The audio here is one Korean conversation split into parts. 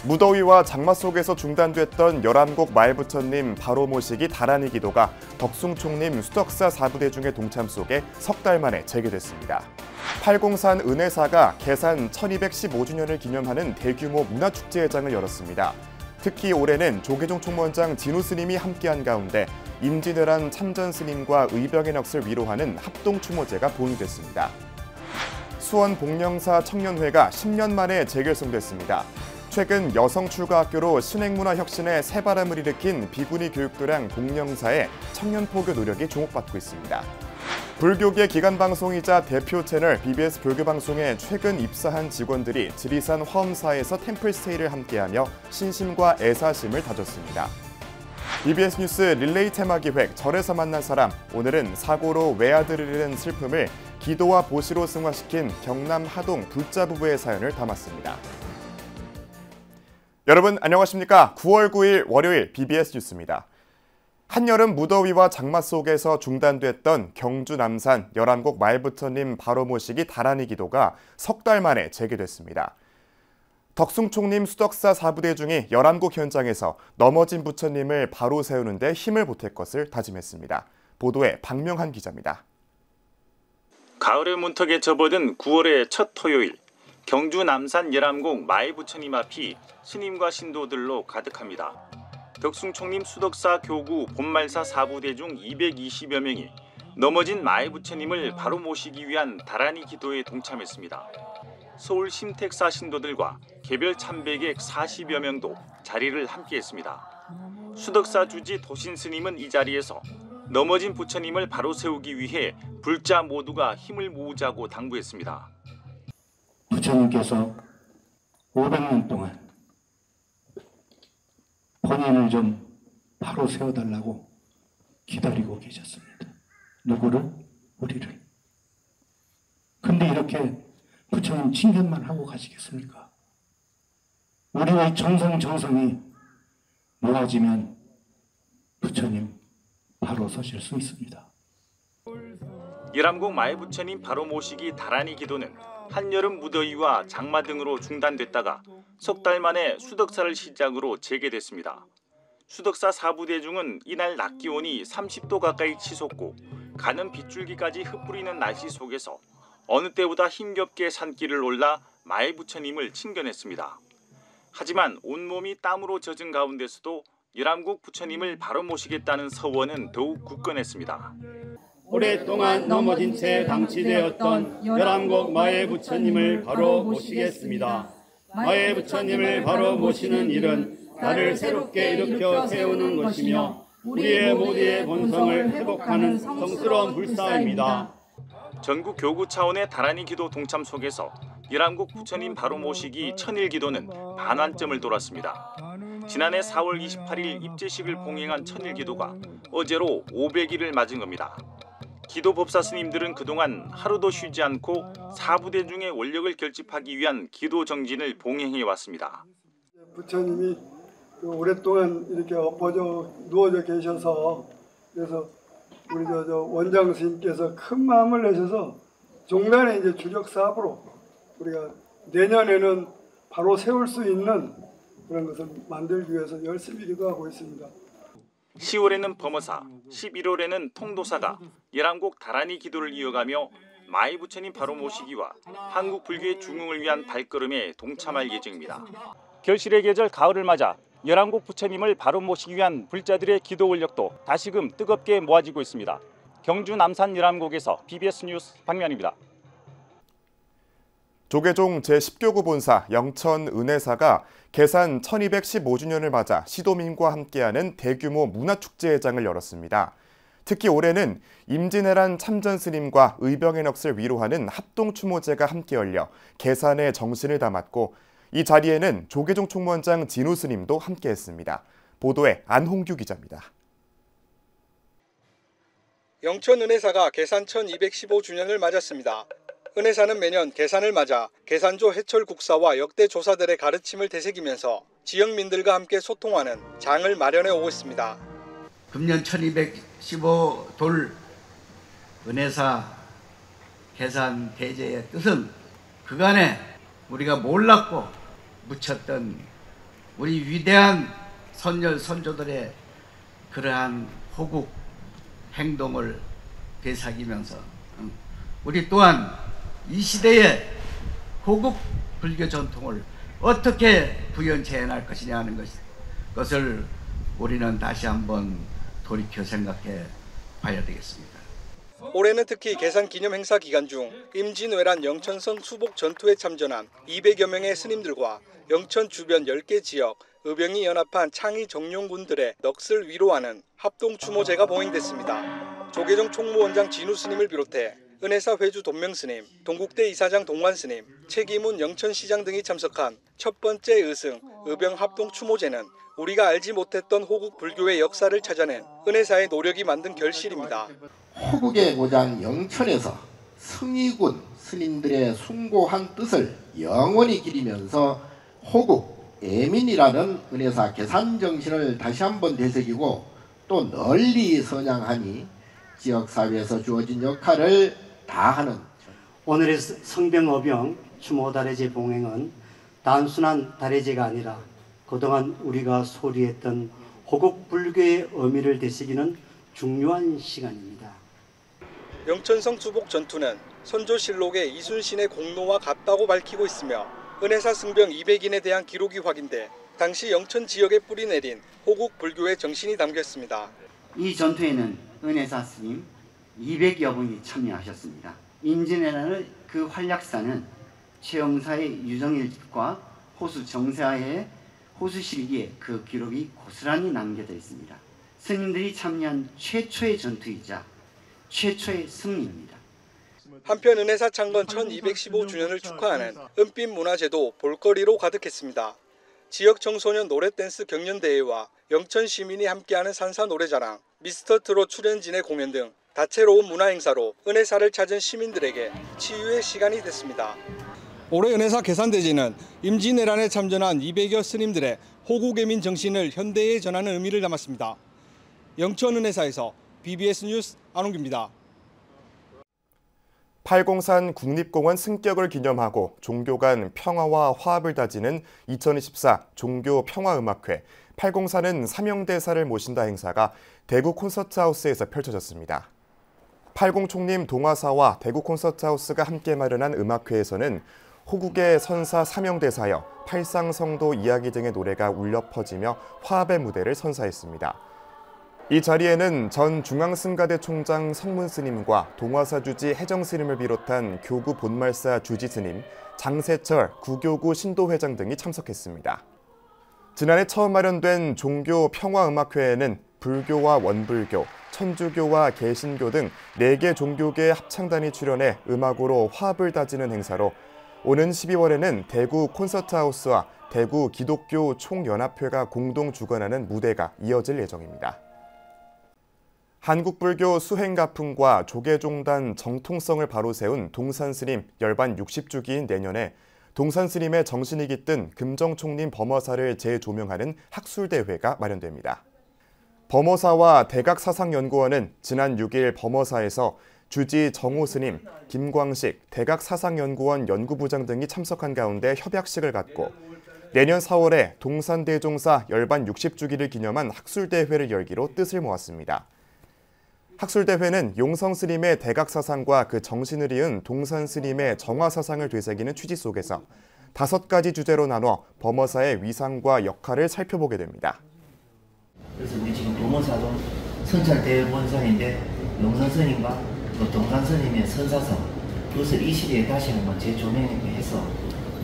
무더위와 장마 속에서 중단됐던 열암곡 마을부처님 바로 모시기 다란이 기도가 덕숭총림 수덕사 4부대중의 동참 속에 석 달 만에 재개됐습니다. 팔공산 은혜사가 개산 1215주년을 기념하는 대규모 문화축제회장을 열었습니다. 특히 올해는 조계종 총무원장 진우 스님이 함께한 가운데 임진왜란 참전 스님과 의병의 넋을 위로하는 합동추모제가 봉인됐습니다. 수원 복령사 청년회가 10년 만에 재결성됐습니다. 최근 여성출가학교로 신행문화혁신의 새바람을 일으킨 비구니 교육도량 복령사의 청년포교 노력이 주목받고 있습니다. 불교계 기관방송이자 대표 채널 BBS 불교방송에 최근 입사한 직원들이 지리산 화엄사에서 템플스테이를 함께하며 신심과 애사심을 다졌습니다. BBS 뉴스 릴레이 테마기획 절에서 만난 사람, 오늘은 사고로 외아들을 잃은 슬픔을 기도와 보시로 승화시킨 경남 하동 불자 부부의 사연을 담았습니다. 여러분 안녕하십니까? 9월 9일 월요일 BBS 뉴스입니다. 한여름 무더위와 장마 속에서 중단됐던 경주 남산 열암곡 마을부처님 바로 모시기 다란이 기도가 석 달 만에 재개됐습니다. 덕숭총림 수덕사 4부대중이 열암곡 현장에서 넘어진 부처님을 바로 세우는 데 힘을 보탤 것을 다짐했습니다. 보도에 박명한 기자입니다. 가을의 문턱에 접어든 9월의 첫 토요일, 경주 남산 열암곡 마을부처님 앞이 스님과 신도들로 가득합니다. 덕숭총림 수덕사 교구 본말사 4부대중 220여 명이 넘어진 마을부처님을 바로 모시기 위한 다란이 기도에 동참했습니다. 서울 심택사 신도들과 개별 참배객 40여 명도 자리를 함께했습니다. 수덕사 주지 도신 스님은 이 자리에서 넘어진 부처님을 바로 세우기 위해 불자 모두가 힘을 모으자고 당부했습니다. 부처님께서 500년 동안 본인을 좀 바로 세워달라고 기다리고 계셨습니다. 누구를? 우리를. 근데 이렇게 부처님 칭견만 하고 가시겠습니까? 우리의 정성이 모아지면 부처님 바로 서실 수 있습니다. 열암곡 마을부처님 바로 모시기 다란이 기도는 한여름 무더위와 장마 등으로 중단됐다가 석 달 만에 수덕사를 시작으로 재개됐습니다. 수덕사 4부대중은 이날 낮 기온이 30도 가까이 치솟고 가는 빗줄기까지 흩뿌리는 날씨 속에서 어느 때보다 힘겹게 산길을 올라 마을부처님을 칭견했습니다. 하지만 온몸이 땀으로 젖은 가운데서도 열암곡 부처님을 바로 모시겠다는 서원은 더욱 굳건했습니다. 오랫동안 넘어진 채 방치되었던 열암곡 마을부처님을 바로 모시겠습니다. 마을부처님을 바로 모시는 일은 나를 새롭게 일으켜 세우는 것이며 우리의 모두의 본성을 회복하는 성스러운 불사입니다. 전국 교구 차원의 다란이 기도 동참 속에서 열암곡 부처님 바로 모시기 천일 기도는 반환점을 돌았습니다. 지난해 4월 28일 입제식을 봉행한 천일 기도가 어제로 500일을 맞은 겁니다. 기도 법사 스님들은 그동안 하루도 쉬지 않고 4부대중의 원력을 결집하기 위한 기도 정진을 봉행해 왔습니다. 부처님이 오랫동안 이렇게 엎어져 누워져 계셔서 그래서 우리 원장 스님께서 큰 마음을 내셔서 종단에 이제 주력 사업으로 우리가 내년에는 바로 세울 수 있는 그런 것을 만들기 위해서 열심히 기도하고 있습니다. 10월에는 범어사, 11월에는 통도사가 열암곡 다란이 기도를 이어가며 마을부처님 바로 모시기와 한국 불교의 중흥을 위한 발걸음에 동참할 예정입니다. 결실의 계절 가을을 맞아 열암곡 부처님을 바로 모시기 위한 불자들의 기도 원력도 다시금 뜨겁게 모아지고 있습니다. 경주 남산 열암곡에서 BBS 뉴스 박면입니다. 조계종 제10교구 본사 영천 은혜사가 개산 1215주년을 맞아 시도민과 함께하는 대규모 문화축제회장을 열었습니다. 특히 올해는 임진왜란 참전 스님과 의병의 넋을 위로하는 합동추모제가 함께 열려 개산의 정신을 담았고 이 자리에는 조계종 총무원장 진우 스님도 함께했습니다. 보도에 안홍규 기자입니다. 영천 은혜사가 개산 1215주년을 맞았습니다. 은혜사는 매년 개산을 맞아 개산조 해철 국사와 역대 조사들의 가르침을 되새기면서 지역민들과 함께 소통하는 장을 마련해 오고 있습니다. 금년 1215돌 은혜사 개산 대제의 뜻은 그간에 우리가 몰랐고 묻혔던 우리 위대한 선열 선조들의 그러한 호국 행동을 되새기면서 우리 또한 이 시대의 호국 불교 전통을 어떻게 부연체해 날 것이냐 하는 것을 우리는 다시 한번 돌이켜 생각해 봐야 되겠습니다. 올해는 특히 계산 기념 행사 기간 중 임진왜란 영천성 수복 전투에 참전한 200여 명의 스님들과 영천 주변 10개 지역 의병이 연합한 창의 정용군들의 넋을 위로하는 합동추모제가 봉행됐습니다. 조계종 총무원장 진우 스님을 비롯해 은혜사 회주 돈명스님, 동국대 이사장 동관스님, 최기문 영천시장 등이 참석한 첫 번째 의승 의병 합동추모제는 우리가 알지 못했던 호국 불교의 역사를 찾아낸 은혜사의 노력이 만든 결실입니다. 호국의 고장 영천에서 승의군 스님들의 숭고한 뜻을 영원히 기리면서 호국 애민이라는 은혜사 계산정신을 다시 한번 되새기고 또 널리 선양하니 지역사회에서 주어진 역할을 다하는 오늘의 성병어병 추모다래제 봉행은 단순한 다래제가 아니라 그동안 우리가 소리했던 호국 불교의 의미를 되새기는 중요한 시간입니다. 영천성 수복 전투는 선조실록의 이순신의 공로와 같다고 밝히고 있으며 은혜사 승병 200인에 대한 기록이 확인돼 당시 영천 지역에 뿌리 내린 호국 불교의 정신이 담겼습니다. 이 전투에는 은혜사 스님 200여 분이 참여하셨습니다. 임진왜란의 그 활약사는 최영사의 유정일집과 호수 정세아의 호수실기에 그 기록이 고스란히 남겨져 있습니다. 스님들이 참여한 최초의 전투이자 최초의 승리입니다. 한편 은혜사 창건 1215주년을 축하하는 은빛 문화제도 볼거리로 가득했습니다. 지역 청소년 노래댄스 경연대회와 영천 시민이 함께하는 산사 노래자랑, 미스터 트롯 출연진의 공연 등 다채로운 문화행사로 은혜사를 찾은 시민들에게 치유의 시간이 됐습니다. 올해 은혜사 계산대제는 임진왜란에 참전한 200여 스님들의 호국애민 정신을 현대에 전하는 의미를 담았습니다. 영천 은혜사에서 BBS 뉴스 안홍규입니다. 팔공산 국립공원 승격을 기념하고 종교 간 평화와 화합을 다지는 2024 종교평화음악회 팔공산은 사명대사를 모신다 행사가 대구 콘서트하우스에서 펼쳐졌습니다. 팔공총림 동화사와 대구 콘서트하우스가 함께 마련한 음악회에서는 호국의 선사 사명대사여 팔상성도 이야기 등의 노래가 울려 퍼지며 화합의 무대를 선사했습니다. 이 자리에는 전 중앙승가대 총장 성문스님과 동화사 주지 해정스님을 비롯한 교구 본말사 주지스님, 장세철 구교구 신도회장 등이 참석했습니다. 지난해 처음 마련된 종교평화음악회에는 불교와 원불교, 천주교와 개신교 등 4개 종교계의 합창단이 출연해 음악으로 화합을 다지는 행사로 오는 12월에는 대구 콘서트하우스와 대구 기독교 총연합회가 공동 주관하는 무대가 이어질 예정입니다. 한국불교 수행가풍과 조계종단 정통성을 바로 세운 동산스님 열반 60주기인 내년에 동산스님의 정신이 깃든 금정총림 범어사를 재조명하는 학술대회가 마련됩니다. 범어사와 대각사상연구원은 지난 6일 범어사에서 주지 정호스님, 김광식 대각사상연구원 연구부장 등이 참석한 가운데 협약식을 갖고 내년 4월에 동산대종사 열반 60주기를 기념한 학술대회를 열기로 뜻을 모았습니다. 학술대회는 용성스님의 대각사상과 그 정신을 이은 동산스님의 정화사상을 되새기는 취지 속에서 5가지 주제로 나눠 범어사의 위상과 역할을 살펴보게 됩니다. 그래서 우리 지금 범어사도 선찰대원상인데 용성스님과 또 동산스님의 선사상 그것을 이 시대에 다시 한번 재조명해서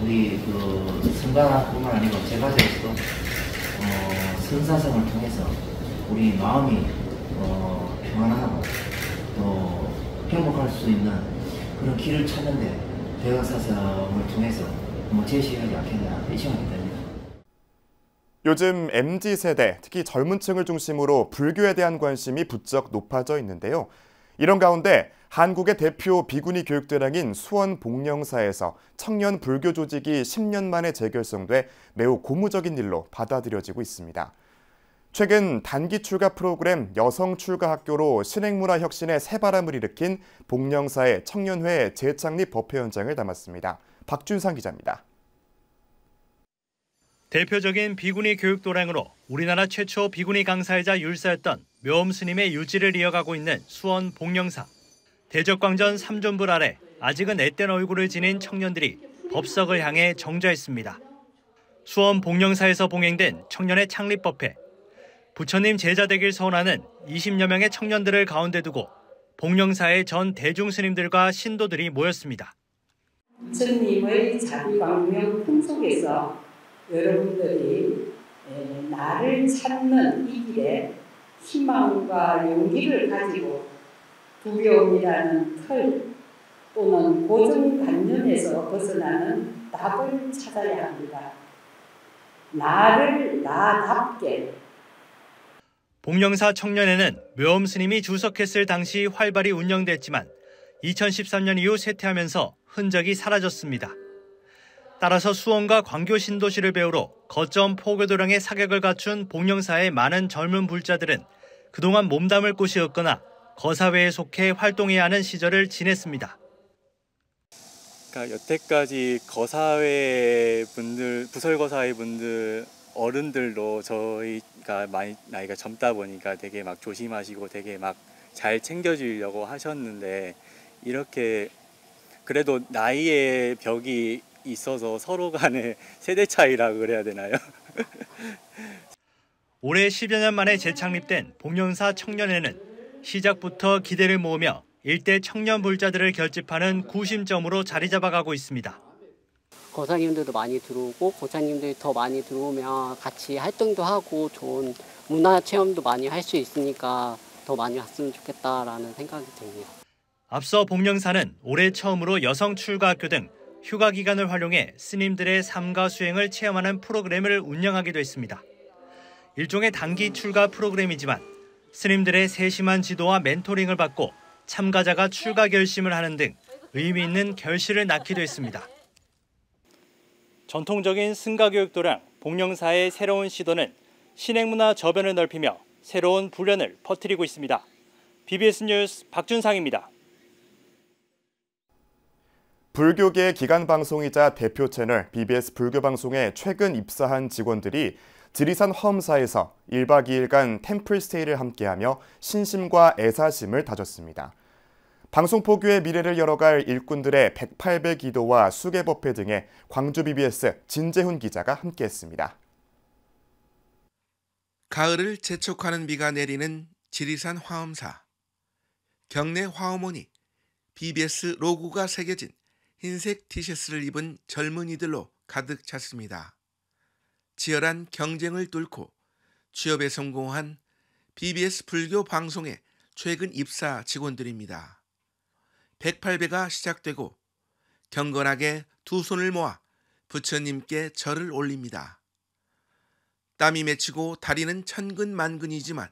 우리 그 성가뿐만 아니고 제가제에서도 선사상을 통해서 우리 마음이 평안하고 또 행복할 수 있는 그런 길을 찾는데 대각사상을 통해서 제시하지 않겠냐 이 생각이 듭니다. 요즘 MZ세대, 특히 젊은 층을 중심으로 불교에 대한 관심이 부쩍 높아져 있는데요. 이런 가운데 한국의 대표 비구니 교육대랑인 수원복령사에서 청년 불교 조직이 10년 만에 재결성돼 매우 고무적인 일로 받아들여지고 있습니다. 최근 단기 출가 프로그램 여성 출가 학교로 신행문화 혁신의 새바람을 일으킨 복령사의 청년회 재창립 법회 현장을 담았습니다. 박준상 기자입니다. 대표적인 비구니 교육 도량으로 우리나라 최초 비구니 강사이자 율사였던 묘엄 스님의 유지를 이어가고 있는 수원 복령사. 대적광전 3존불 아래 아직은 앳된 얼굴을 지닌 청년들이 법석을 향해 정좌했습니다. 수원 복령사에서 봉행된 청년의 창립법회. 부처님 제자 되길 소원하는 20여 명의 청년들을 가운데 두고 복령사의 전 대중 스님들과 신도들이 모였습니다. 부처님의 자비광명 풍속에서 여러분들이 나를 찾는 이 길에 희망과 용기를 가지고 두려움이라는 틀 또는 고정관념에서 벗어나는 답을 찾아야 합니다. 나를 나답게. 복령사 청년회는 묘엄 스님이 주석했을 당시 활발히 운영됐지만 2013년 이후 쇠퇴하면서 흔적이 사라졌습니다. 따라서 수원과 광교 신도시를 배우러 거점 포교도량의 사격을 갖춘 복령사의 많은 젊은 불자들은 그동안 몸담을 곳이 없거나 거사회에 속해 활동해야 하는 시절을 지냈습니다. 그러니까 여태까지 거사회 분들, 부설거사회 분들 어른들도 저희가 많이 나이가 젊다 보니까 되게 막 조심하시고 되게 막 잘 챙겨주려고 하셨는데 이렇게 그래도 나이의 벽이 있어서 서로 간의 세대 차이라 그래야 되나요? 올해 10여 년 만에 재창립된 복령사 청년회는 시작부터 기대를 모으며 일대 청년 불자들을 결집하는 구심점으로 자리 잡아가고 있습니다. 거사님들도 많이 들어오고 고사님들이 더 많이 들어오면 같이 활동도 하고 좋은 문화 체험도 많이 할 수 있으니까 더 많이 왔으면 좋겠다라는 생각이 듭니다. 앞서 복령사는 올해 처음으로 여성 출가학교 등 휴가 기간을 활용해 스님들의 삶과 수행을 체험하는 프로그램을 운영하기도 했습니다. 일종의 단기 출가 프로그램이지만 스님들의 세심한 지도와 멘토링을 받고 참가자가 출가 결심을 하는 등 의미 있는 결실을 낳기도 했습니다. 전통적인 승가교육 도량 복령사의 새로운 시도는 신행문화 저변을 넓히며 새로운 불련을 퍼뜨리고 있습니다. BBS 뉴스 박준상입니다. 불교계 기관 방송이자 대표 채널 BBS 불교방송에 최근 입사한 직원들이 지리산 화엄사에서 1박 2일간 템플스테이를 함께하며 신심과 애사심을 다졌습니다. 방송포교의 미래를 열어갈 일꾼들의 108배 기도와 수계법회 등에 광주 BBS 진재훈 기자가 함께했습니다. 가을을 재촉하는 비가 내리는 지리산 화엄사. 경내 화엄원이 BBS 로고가 새겨진 흰색 티셔츠를 입은 젊은이들로 가득 찼습니다. 치열한 경쟁을 뚫고 취업에 성공한 BBS 불교 방송의 최근 입사 직원들입니다. 108배가 시작되고 경건하게 두 손을 모아 부처님께 절을 올립니다. 땀이 맺히고 다리는 천근만근이지만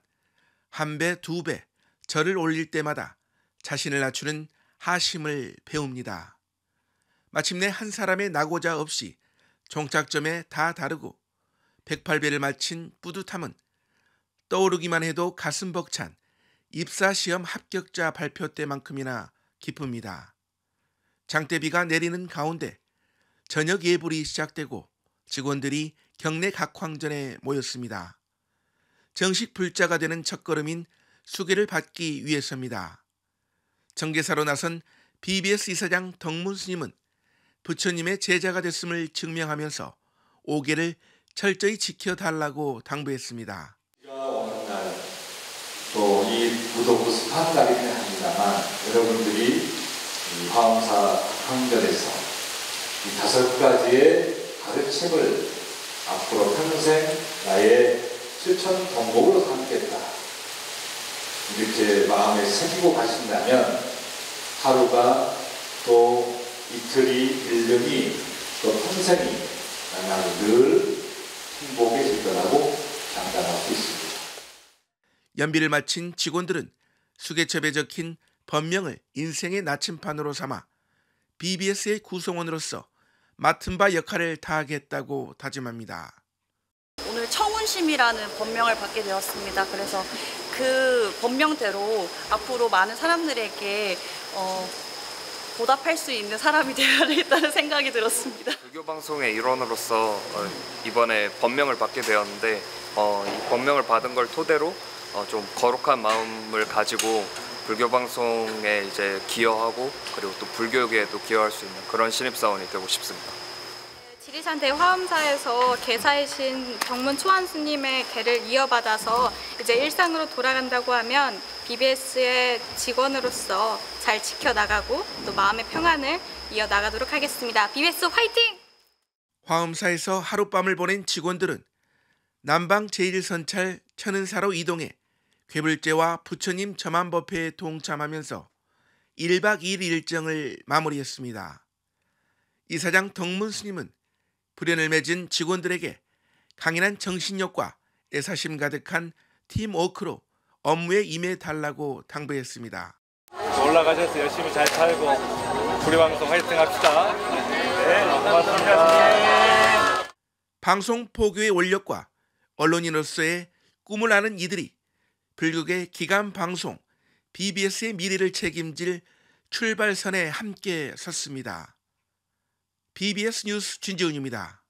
한 배, 두 배 절을 올릴 때마다 자신을 낮추는 하심을 배웁니다. 마침내 한 사람의 낙오자 없이 종착점에 다 다르고 108배를 마친 뿌듯함은 떠오르기만 해도 가슴 벅찬 입사시험 합격자 발표 때만큼이나 기쁩니다. 장대비가 내리는 가운데 저녁 예불이 시작되고 직원들이 경내 각황전에 모였습니다. 정식 불자가 되는 첫걸음인 수계를 받기 위해서입니다. 정계사로 나선 BBS 이사장 덕문 스님은 부처님의 제자가 됐음을 증명하면서 5계를 철저히 지켜달라고 당부했습니다. 비가 오는 날, 또 이 무더고 습한 날이긴 합니다만 여러분들이 이 화엄사 항전에서 이 5가지의 가르침을 앞으로 평생 나의 실천 덕목으로 삼겠다. 이렇게 마음에 새기고 가신다면 하루가 또 이틀이 1년이 또 평생이 나는 늘 행복해질 거라고 장담할 수 있습니다. 연비를 마친 직원들은 수계첩에 적힌 법명을 인생의 나침판으로 삼아 BBS의 구성원으로서 맡은 바 역할을 다하겠다고 다짐합니다. 오늘 청운심이라는 법명을 받게 되었습니다. 그래서 그 법명대로 앞으로 많은 사람들에게 보답할 수 있는 사람이 되어야 되겠다는 생각이 들었습니다. 불교 방송의 일원으로서 이번에 법명을 받게 되었는데 이 법명을 받은 걸 토대로 좀 거룩한 마음을 가지고 불교 방송에 이제 기여하고 그리고 또 불교계에도 기여할 수 있는 그런 신입사원이 되고 싶습니다. 지리산 대화엄사에서 개사이신 정문 초안 스님의 계를 이어받아서 이제 일상으로 돌아간다고 하면 BBS의 직원으로서 잘 지켜나가고 또 마음의 평안을 이어나가도록 하겠습니다. BBS 화이팅! 화엄사에서 하룻밤을 보낸 직원들은 남방 제1선찰 천은사로 이동해 괴불제와 부처님 점안법회에 동참하면서 1박 2일 일정을 마무리했습니다. 이사장 덕문 스님은 불연을 맺은 직원들에게 강인한 정신력과 애사심 가득한 팀워크로 업무에 임해달라고 당부했습니다. 올라가셔서 열심히 잘 살고 불교방송 화이팅 합시다. 네, 고맙습니다. 방송 포교의 원력과 언론인으로서의 꿈을 아는 이들이 불교계 기관 방송 BBS의 미래를 책임질 출발선에 함께 섰습니다. BBS 뉴스 진지훈입니다.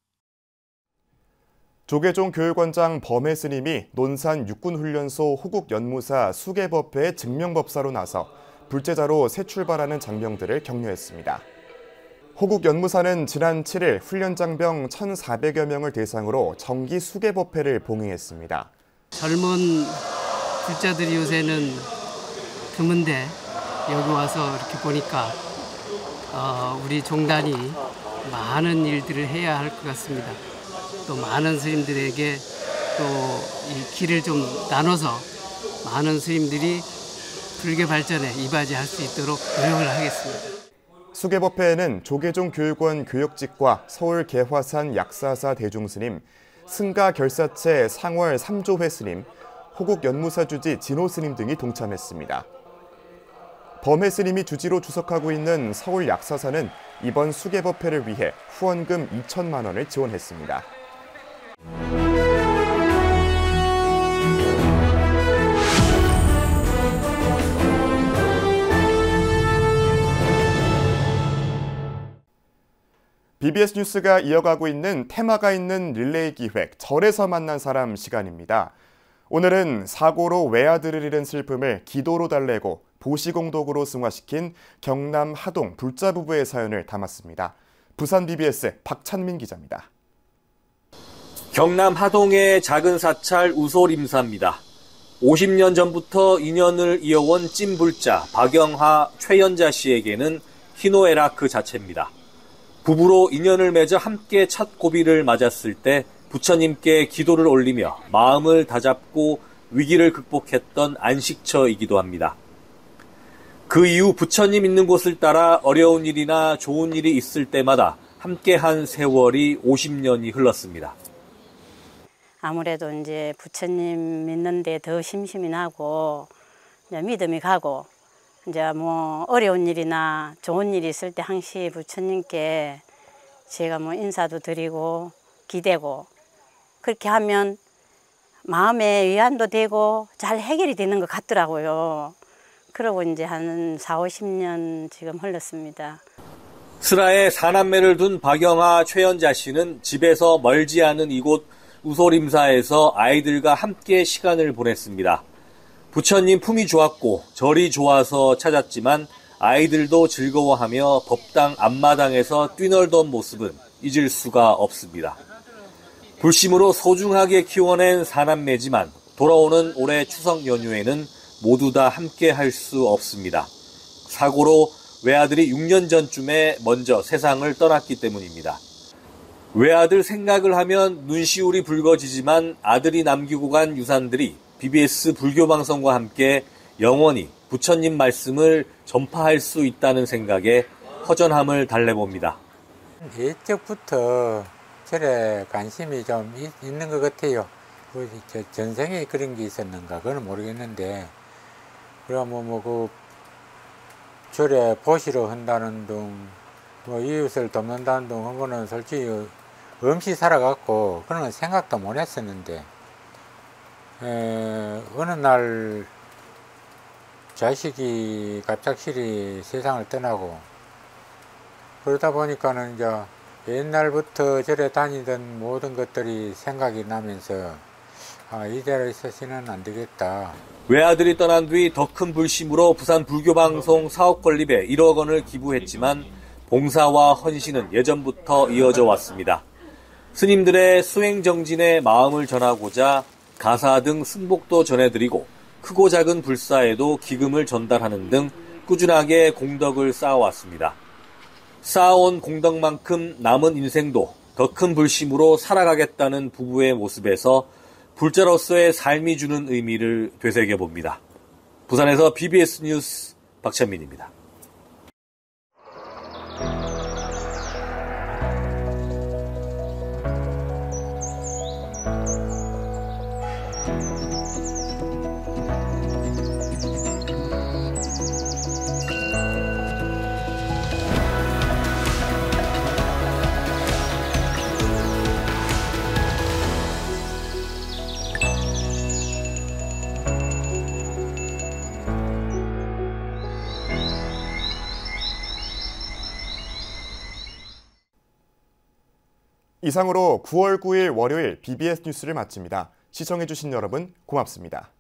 조계종 교육원장 범해 스님이 논산 육군훈련소 호국연무사 수계법회의 증명법사로 나서 불제자로 새 출발하는 장병들을 격려했습니다. 호국연무사는 지난 7일 훈련장병 1,400여 명을 대상으로 정기 수계법회를 봉행했습니다. 젊은 불자들이 요새는 드문데 여기 와서 이렇게 보니까 우리 종단이 많은 일들을 해야 할 것 같습니다. 또 많은 스님들에게 또 이 길을 좀 나눠서 많은 스님들이 불교 발전에 이바지할 수 있도록 노력을 하겠습니다. 수계법회에는 조계종 교육원 교역직과 서울 개화산 약사사 대중스님, 승가 결사체 상월 3조회 스님, 호국 연무사 주지 진호 스님 등이 동참했습니다. 범해 스님이 주지로 주석하고 있는 서울 약사사는 이번 수계법회를 위해 후원금 2천만 원을 지원했습니다. BBS 뉴스가 이어가고 있는 테마가 있는 릴레이 기획 절에서 만난 사람 시간입니다. 오늘은 사고로 외아들을 잃은 슬픔을 기도로 달래고 보시공덕으로 승화시킨 경남 하동 불자 부부의 사연을 담았습니다. 부산 BBS 박찬민 기자입니다. 경남 하동의 작은 사찰 우솔임사입니다. 50년 전부터 인연을 이어온 찐불자 박영하, 최연자 씨에게는 희노애락 그 자체입니다. 부부로 인연을 맺어 함께 첫 고비를 맞았을 때 부처님께 기도를 올리며 마음을 다잡고 위기를 극복했던 안식처이기도 합니다. 그 이후 부처님 있는 곳을 따라 어려운 일이나 좋은 일이 있을 때마다 함께한 세월이 50년이 흘렀습니다. 아무래도 이제 부처님 믿는데 더 심심이 나고 이제 믿음이 가고 이제 뭐 어려운 일이나 좋은 일이 있을 때 항시 부처님께 제가 뭐 인사도 드리고 기대고 그렇게 하면 마음의 위안도 되고 잘 해결이 되는 것 같더라고요. 그러고 이제 한 4, 50년 지금 흘렀습니다. 슬하에 4남매를 둔 박영하, 최연자 씨는 집에서 멀지 않은 이곳 우솔임사에서 아이들과 함께 시간을 보냈습니다. 부처님 품이 좋았고 절이 좋아서 찾았지만 아이들도 즐거워하며 법당 앞마당에서 뛰놀던 모습은 잊을 수가 없습니다. 불심으로 소중하게 키워낸 4남매지만 돌아오는 올해 추석 연휴에는 모두 다 함께 할 수 없습니다. 사고로 외아들이 6년 전쯤에 먼저 세상을 떠났기 때문입니다. 외아들 생각을 하면 눈시울이 붉어지지만 아들이 남기고 간 유산들이 BBS 불교방송과 함께 영원히 부처님 말씀을 전파할 수 있다는 생각에 허전함을 달래봅니다. 예적부터 절에 관심이 좀 있는 것 같아요. 전생에 그런 게 있었는가 그건 모르겠는데 그러면 그 절에 보시러 한다는 둥, 이웃을 돕는다는 둥 한 거는 솔직히 없이 살아갔고 그런 생각도 못 했었는데 어느 날 자식이 갑작스레 세상을 떠나고 그러다 보니까는 이제 옛날부터 절에 다니던 모든 것들이 생각이 나면서 이대로 있어서는 안 되겠다. 외아들이 떠난 뒤 더 큰 불심으로 부산 불교방송 사업 건립에 1억 원을 기부했지만 봉사와 헌신은 예전부터 이어져 왔습니다. 스님들의 수행정진에 마음을 전하고자 가사 등 승복도 전해드리고 크고 작은 불사에도 기금을 전달하는 등 꾸준하게 공덕을 쌓아왔습니다. 쌓아온 공덕만큼 남은 인생도 더 큰 불심으로 살아가겠다는 부부의 모습에서 불자로서의 삶이 주는 의미를 되새겨봅니다. 부산에서 BBS 뉴스 박찬민입니다. 이상으로 9월 9일 월요일 BBS 뉴스를 마칩니다. 시청해주신 여러분 고맙습니다.